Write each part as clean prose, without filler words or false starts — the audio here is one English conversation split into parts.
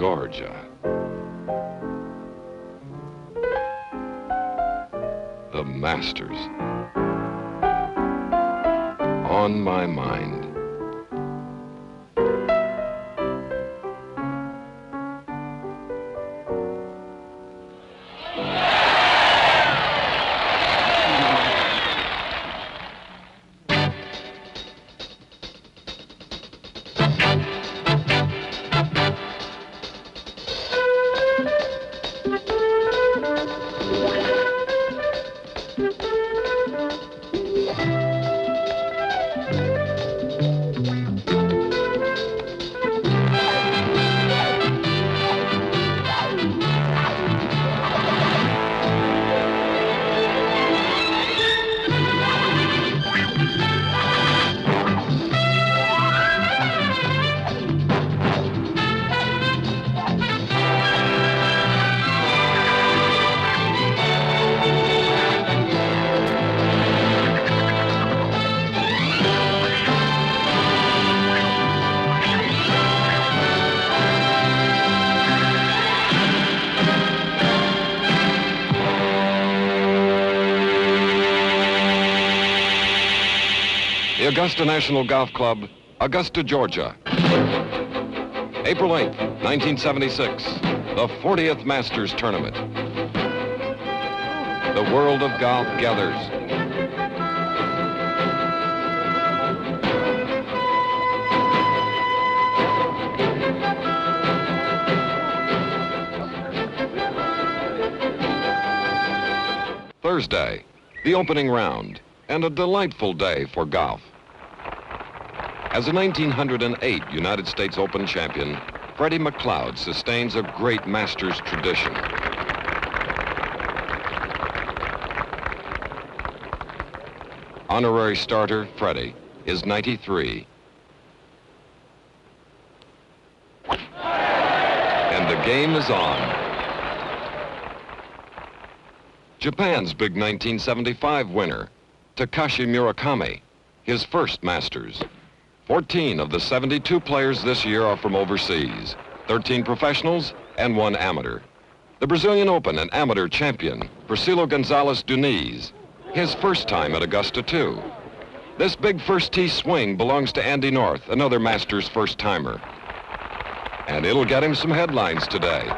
Georgia. The Masters. On my mind. The Augusta National Golf Club, Augusta, Georgia. April 8th, 1976, the 40th Masters Tournament. The world of golf gathers. Thursday, the opening round, and a delightful day for golf. As a 1908 United States Open champion, Freddie McLeod sustains a great Masters tradition. Honorary starter, Freddie, is 93. And the game is on. Japan's big 1975 winner, Takashi Murakami, his first Masters. 14 of the 72 players this year are from overseas, 13 professionals and 1 amateur. The Brazilian Open and amateur champion, Priscilo Gonzalez Duniz, his first time at Augusta, too. This big first tee swing belongs to Andy North, another Masters first-timer. And it'll get him some headlines today.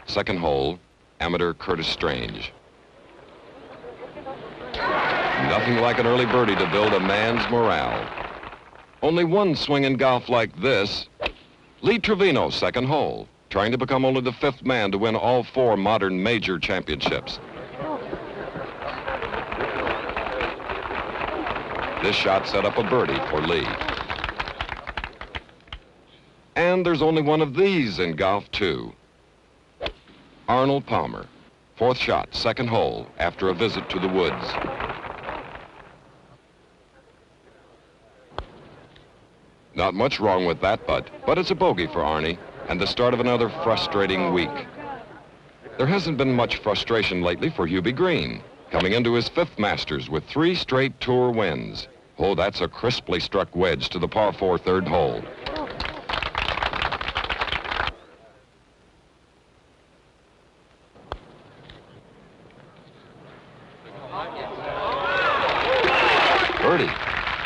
Second hole, amateur Curtis Strange. Nothing like an early birdie to build a man's morale. Only one swing in golf like this. Lee Trevino, second hole, trying to become only the 5th man to win all 4 modern major championships. This shot set up a birdie for Lee. And there's only one of these in golf, too. Arnold Palmer, 4th shot, second hole, after a visit to the woods. Not much wrong with that putt, but it's a bogey for Arnie, and the start of another frustrating week. There hasn't been much frustration lately for Hubie Green, coming into his 5th Masters with 3 straight tour wins. Oh, that's a crisply struck wedge to the par 4 third hole. Birdie.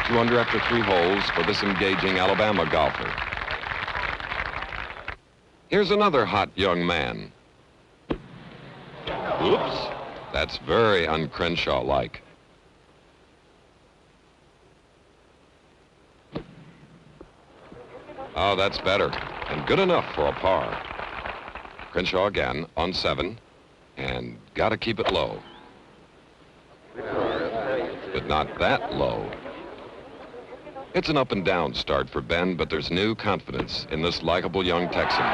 2 under after 3 holes for this engaging Alabama golfer. Here's another hot young man. Oops, that's very un-Crenshaw-like. Oh, that's better, and good enough for a par. Crenshaw again on 7, and gotta keep it low. But not that low. It's an up and down start for Ben, but there's new confidence in this likable young Texan.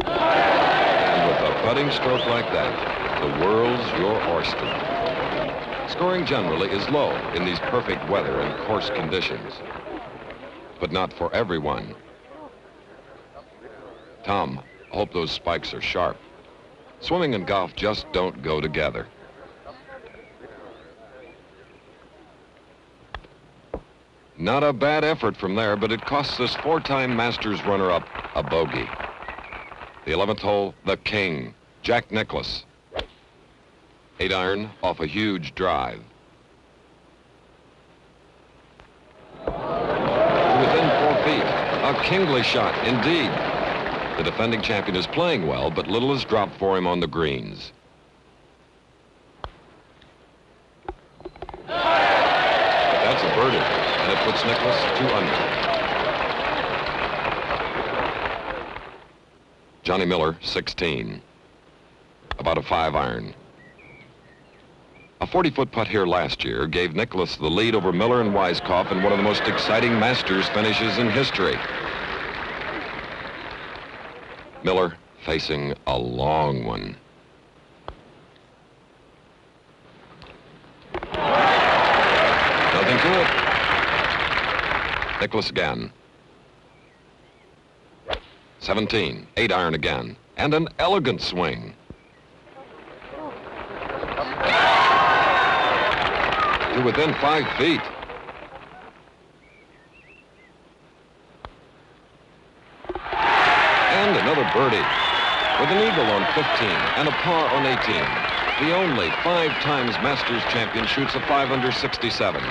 And with a putting stroke like that, the world's your oyster. Scoring generally is low in these perfect weather and course conditions, but not for everyone. Tom, I hope those spikes are sharp. Swimming and golf just don't go together. Not a bad effort from there, but it costs this four-time Masters runner-up a bogey. The 11th hole, the king, Jack Nicklaus. 8-iron off a huge drive. Within 4 feet, a kingly shot indeed. The defending champion is playing well, but little is dropped for him on the greens. That's a birdie, and it puts Nicklaus 2 under. Johnny Miller, 16. About a 5-iron. A 40-foot putt here last year gave Nicklaus the lead over Miller and Weiskopf in one of the most exciting Masters finishes in history. Miller facing a long one. Nothing to it. Nicklaus again. 17, 8-iron again, and an elegant swing. To within 5 feet. And another birdie. With an eagle on 15 and a par on 18. The only 5 times Masters champion shoots a 5 under 67,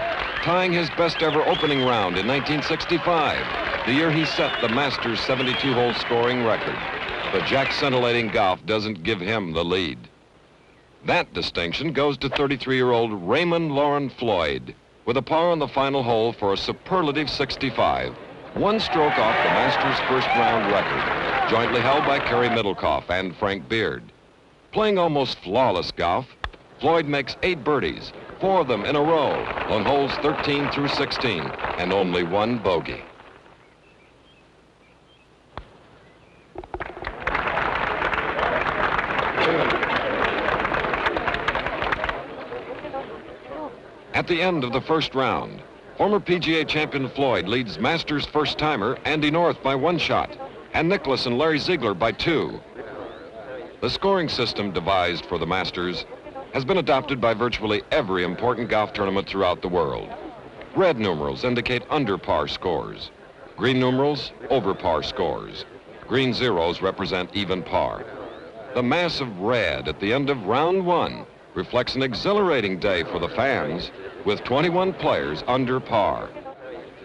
tying his best ever opening round in 1965, the year he set the Masters 72-hole scoring record. But Jack's scintillating golf doesn't give him the lead. That distinction goes to 33-year-old Raymond Lauren Floyd, with a par on the final hole for a superlative 65, 1 stroke off the Masters first round record, jointly held by Kerry Middlecoff and Frank Beard. Playing almost flawless golf, Floyd makes 8 birdies, 4 of them in a row, on holes 13 through 16, and only 1 bogey. At the end of the first round, former PGA champion Floyd leads Masters first-timer Andy North by 1 shot, and Nicklaus and Larry Ziegler by 2. The scoring system devised for the Masters has been adopted by virtually every important golf tournament throughout the world. Red numerals indicate under par scores. Green numerals, over par scores. Green zeros represent even par. The mass of red at the end of round 1 reflects an exhilarating day for the fans, with 21 players under par.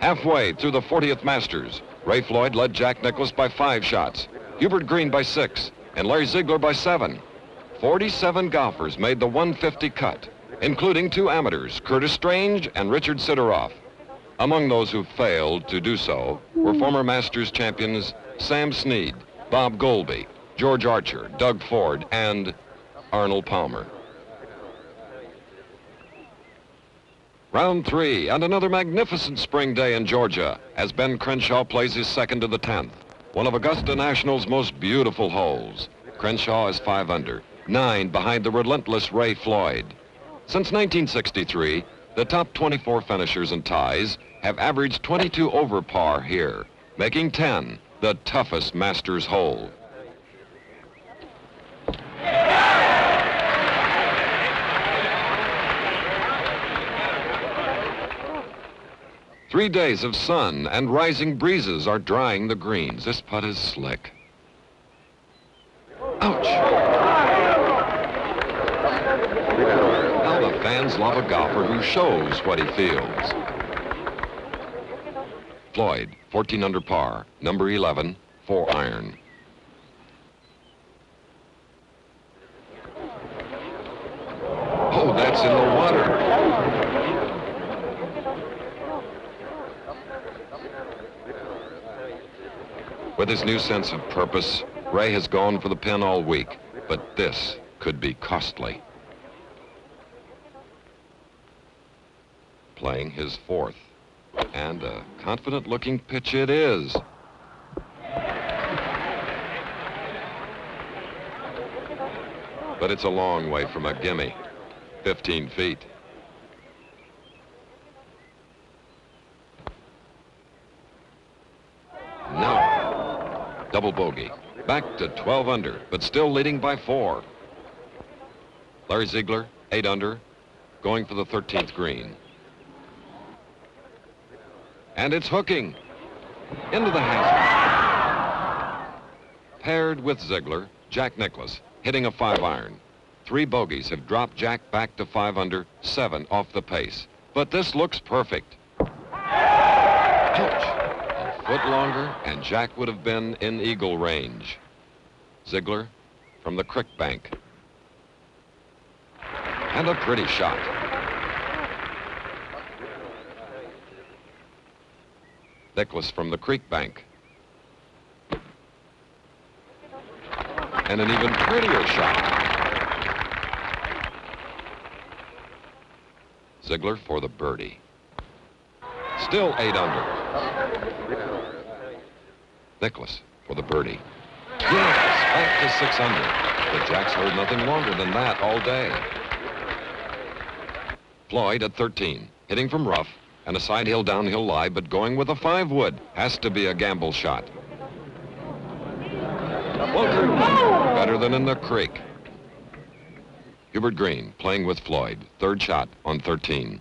Halfway through the 40th Masters, Ray Floyd led Jack Nicklaus by 5 shots, Hubert Green by 6, and Larry Ziegler by 7. 47 golfers made the 150 cut, including 2 amateurs, Curtis Strange and Richard Sidoroff. Among those who failed to do so were former Masters champions Sam Snead, Bob Goulby, George Archer, Doug Ford, and Arnold Palmer. Round 3, and another magnificent spring day in Georgia as Ben Crenshaw plays his second to the 10th. One of Augusta National's most beautiful holes. Crenshaw is 5 under, 9 behind the relentless Ray Floyd. Since 1963, the top 24 finishers and ties have averaged 22 over par here, making 10 the toughest Masters hole. Three days of sun and rising breezes are drying the greens. This putt is slick. Ouch! Now the fans love a golfer who shows what he feels. Floyd, 14 under par, number 11, 4-iron. Oh, that's in the water. With his new sense of purpose, Ray has gone for the pin all week, but this could be costly. Playing his 4th, and a confident-looking pitch it is. But it's a long way from a gimme, 15 feet. No. Double bogey. Back to 12 under, but still leading by 4. Larry Ziegler, 8 under, going for the 13th green. And it's hooking. Into the hazard. Paired with Ziegler, Jack Nicklaus, hitting a 5-iron. 3 bogeys have dropped Jack back to 5 under, 7 off the pace. But this looks perfect. Ouch! A foot longer, and Jack would have been in eagle range. Ziegler from the creek bank. And a pretty shot. Nicklaus from the creek bank. And an even prettier shot. Ziegler for the birdie. Still 8 under. Nicklaus for the birdie. Yes, back to 6 under. But Jack's hold nothing longer than that all day. Floyd at 13, hitting from rough, and a side hill downhill lie, but going with a 5-wood. Has to be a gamble shot. Better than in the creek. Hubert Green playing with Floyd. 3rd shot on 13.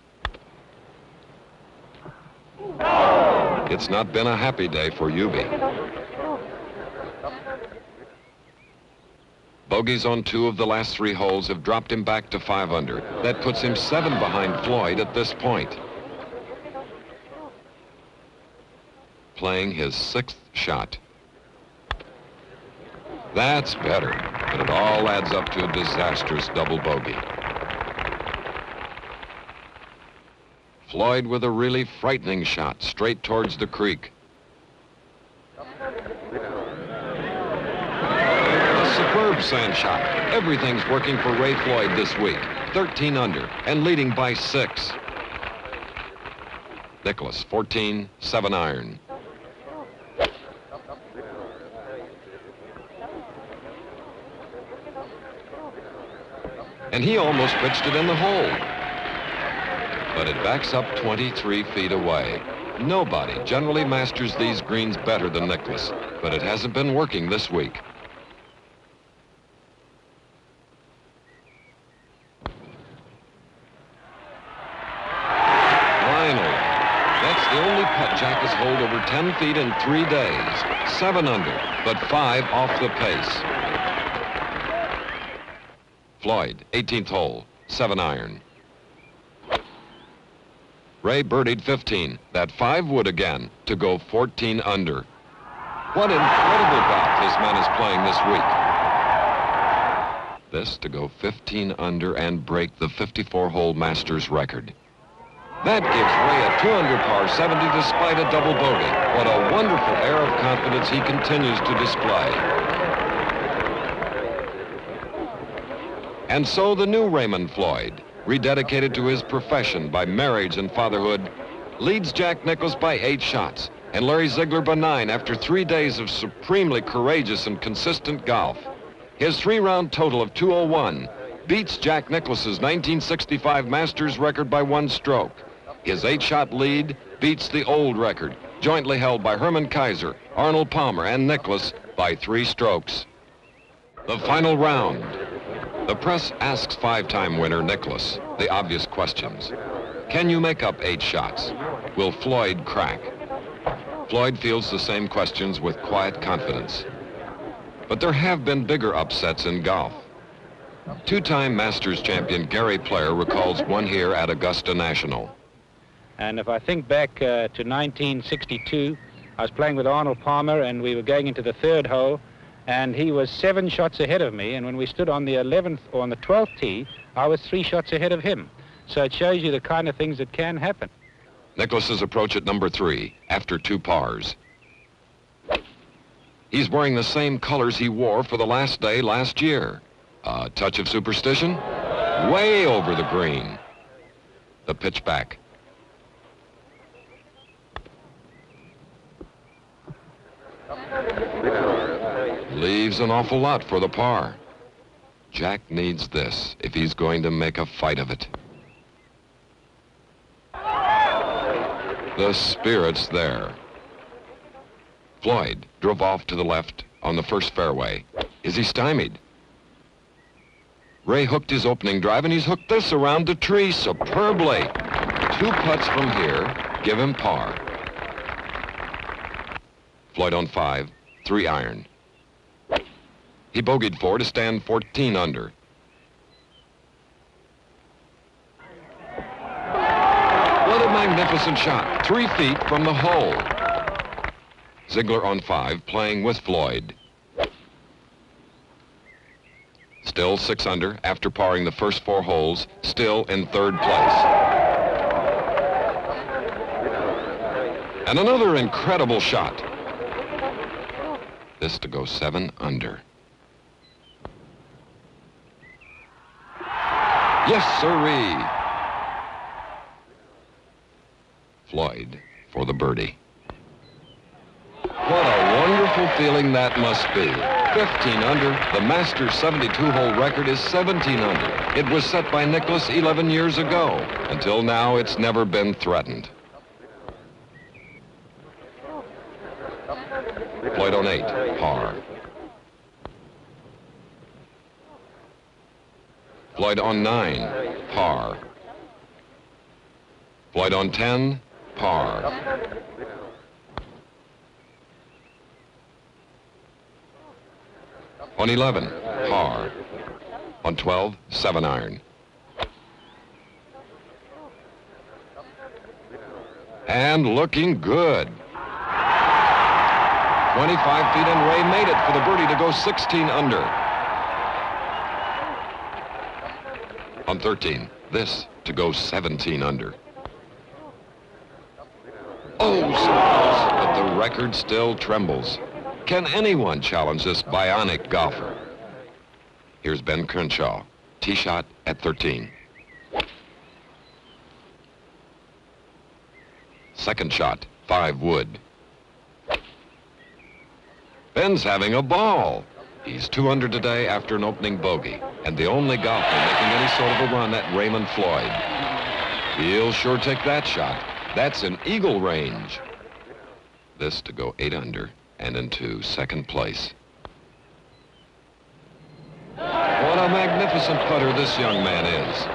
It's not been a happy day for Hubie. Bogeys on 2 of the last 3 holes have dropped him back to 5 under. That puts him 7 behind Floyd at this point. Playing his 6th shot. That's better, but it all adds up to a disastrous double bogey. Floyd with a really frightening shot straight towards the creek. A superb sand shot. Everything's working for Ray Floyd this week. 13 under and leading by 6. Nicklaus, 14, 7-iron. And he almost pitched it in the hole. But it backs up 23 feet away. Nobody generally masters these greens better than Nicklaus, but it hasn't been working this week. Finally, that's the only putt Jack has holed over 10 feet in 3 days. 7 under, but 5 off the pace. Floyd, 18th hole, 7-iron. Ray birdied 15, that 5-wood again, to go 14 under. What incredible golf this man is playing this week. This to go 15 under and break the 54-hole Masters record. That gives Ray a 2-under par 70 despite a double bogey. What a wonderful air of confidence he continues to display. And so the new Raymond Floyd, rededicated to his profession by marriage and fatherhood, leads Jack Nicklaus by 8 shots and Larry Ziegler by 9 after 3 days of supremely courageous and consistent golf. His 3-round total of 201 beats Jack Nicklaus's 1965 Masters record by 1 stroke. His 8-shot lead beats the old record, jointly held by Herman Kaiser, Arnold Palmer, and Nicklaus by 3 strokes. The final round. The press asks 5-time winner Nicklaus the obvious questions. Can you make up 8 shots? Will Floyd crack? Floyd fields the same questions with quiet confidence. But there have been bigger upsets in golf. 2-time Masters champion Gary Player recalls one here at Augusta National. And if I think back to 1962, I was playing with Arnold Palmer and we were going into the 3rd hole, and he was 7 shots ahead of me, and when we stood on the 11th or on the 12th tee, I was 3 shots ahead of him. So it shows you the kind of things that can happen. Nicklaus's approach at number 3 after 2 pars. He's wearing the same colors he wore for the last day last year. A touch of superstition? Way over the green. The pitch back. Leaves an awful lot for the par. Jack needs this if he's going to make a fight of it. The spirit's there. Floyd drove off to the left on the first fairway. Is he stymied? Ray hooked his opening drive, and he's hooked this around the tree superbly. 2 putts from here give him par. Floyd on 5, 3 iron. He bogeyed 4 to stand 14 under. What a magnificent shot, 3 feet from the hole. Ziegler on 5, playing with Floyd. Still 6 under after parring the first 4 holes, still in 3rd place. And another incredible shot. This to go 7 under. Yes, sirree. Floyd for the birdie. What a wonderful feeling that must be. 15 under. The Masters 72-hole record is 17 under. It was set by Nicklaus 11 years ago. Until now, it's never been threatened. Floyd on 8, par. Floyd on 9, par. Floyd on 10, par. On 11, par. On 12, 7 iron. And looking good. 25 feet, and Ray made it for the birdie to go 16 under. On 13, this to go 17 under. Oh, so close, but the record still trembles. Can anyone challenge this bionic golfer? Here's Ben Crenshaw, tee shot at 13. Second shot, 5 wood. Ben's having a ball. He's 2 under today after an opening bogey, and the only golfer making any sort of a run at Raymond Floyd. He'll sure take that shot. That's in eagle range. This to go 8 under and into 2nd place. What a magnificent putter this young man is.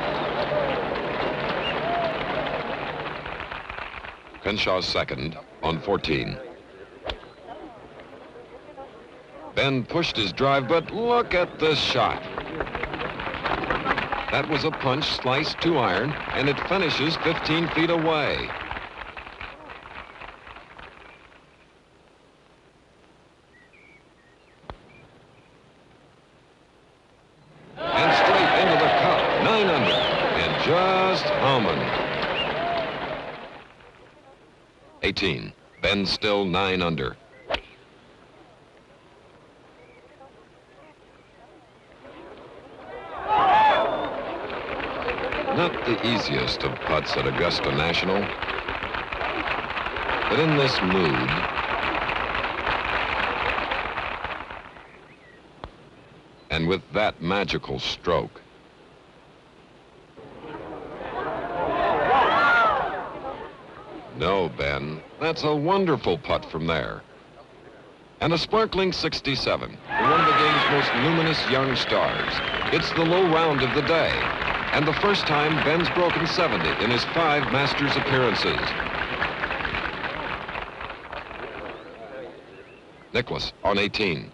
Crenshaw's 2nd on 14. Ben pushed his drive, but look at this shot. That was a punch, slice 2 iron, and it finishes 15 feet away. And straight into the cup, 9 under, and just humming. 18, Ben still 9 under. Not the easiest of putts at Augusta National, but in this mood, and with that magical stroke, no, Ben, that's a wonderful putt from there. And a sparkling 67 for one of the game's most luminous young stars. It's the low round of the day, and the first time Ben's broken 70 in his 5 Masters appearances. Nicklaus on 18.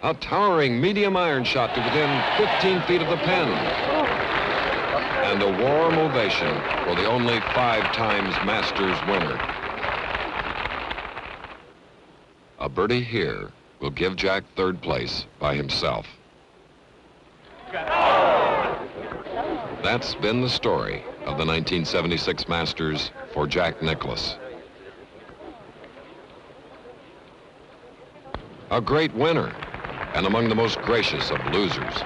A towering medium iron shot to within 15 feet of the pen. And a warm ovation for the only 5 times Masters winner. A birdie here will give Jack 3rd place by himself. That's been the story of the 1976 Masters for Jack Nicklaus. A great winner, and among the most gracious of losers.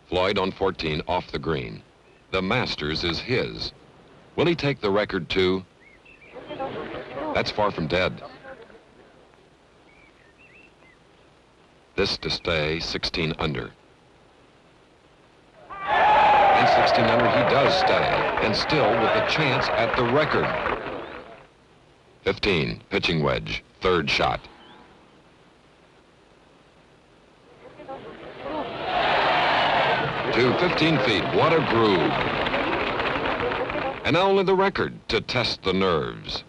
Floyd on 14 off the green. The Masters is his. Will he take the record too? That's far from dead. This to stay 16 under. And 16 under he does stay, and still with a chance at the record. 15, pitching wedge, 3rd shot. to 15 feet. What a groove. And now only the record to test the nerves.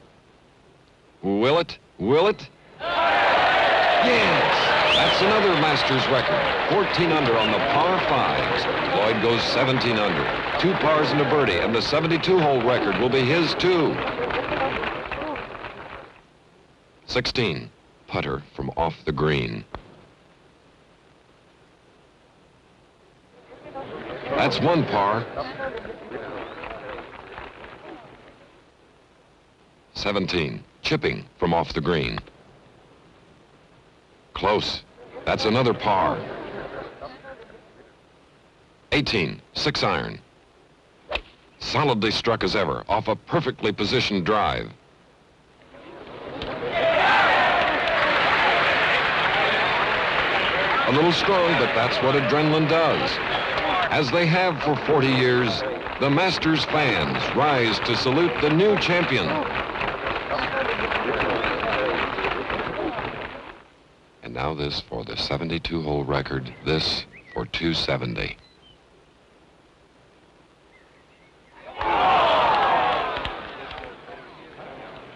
Will it? Will it? Yes! That's another Masters record. 14 under on the par fives. Floyd goes 17 under. 2 pars and a birdie, and the 72-hole record will be his too. 16, putter from off the green. That's 1 par. 17, chipping from off the green. Close. That's another par. 18, 6-iron. Solidly struck as ever, off a perfectly positioned drive. A little strong, but that's what adrenaline does. As they have for 40 years, the Masters fans rise to salute the new champion. And now this for the 72-hole record, this for 270.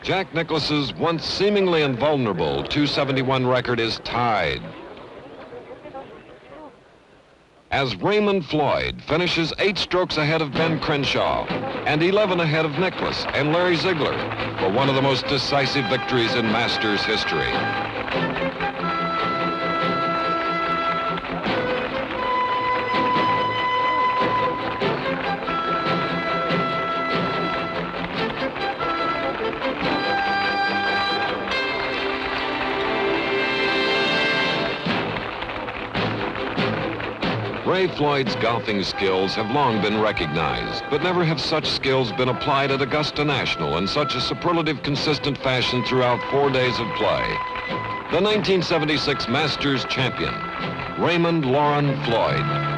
Jack Nicklaus's once seemingly invulnerable 271 record is tied, as Raymond Floyd finishes 8 strokes ahead of Ben Crenshaw and 11 ahead of Nicklaus and Larry Ziegler for one of the most decisive victories in Masters history. Ray Floyd's golfing skills have long been recognized, but never have such skills been applied at Augusta National in such a superlative, consistent fashion throughout 4 days of play. The 1976 Masters champion, Raymond Loren Floyd.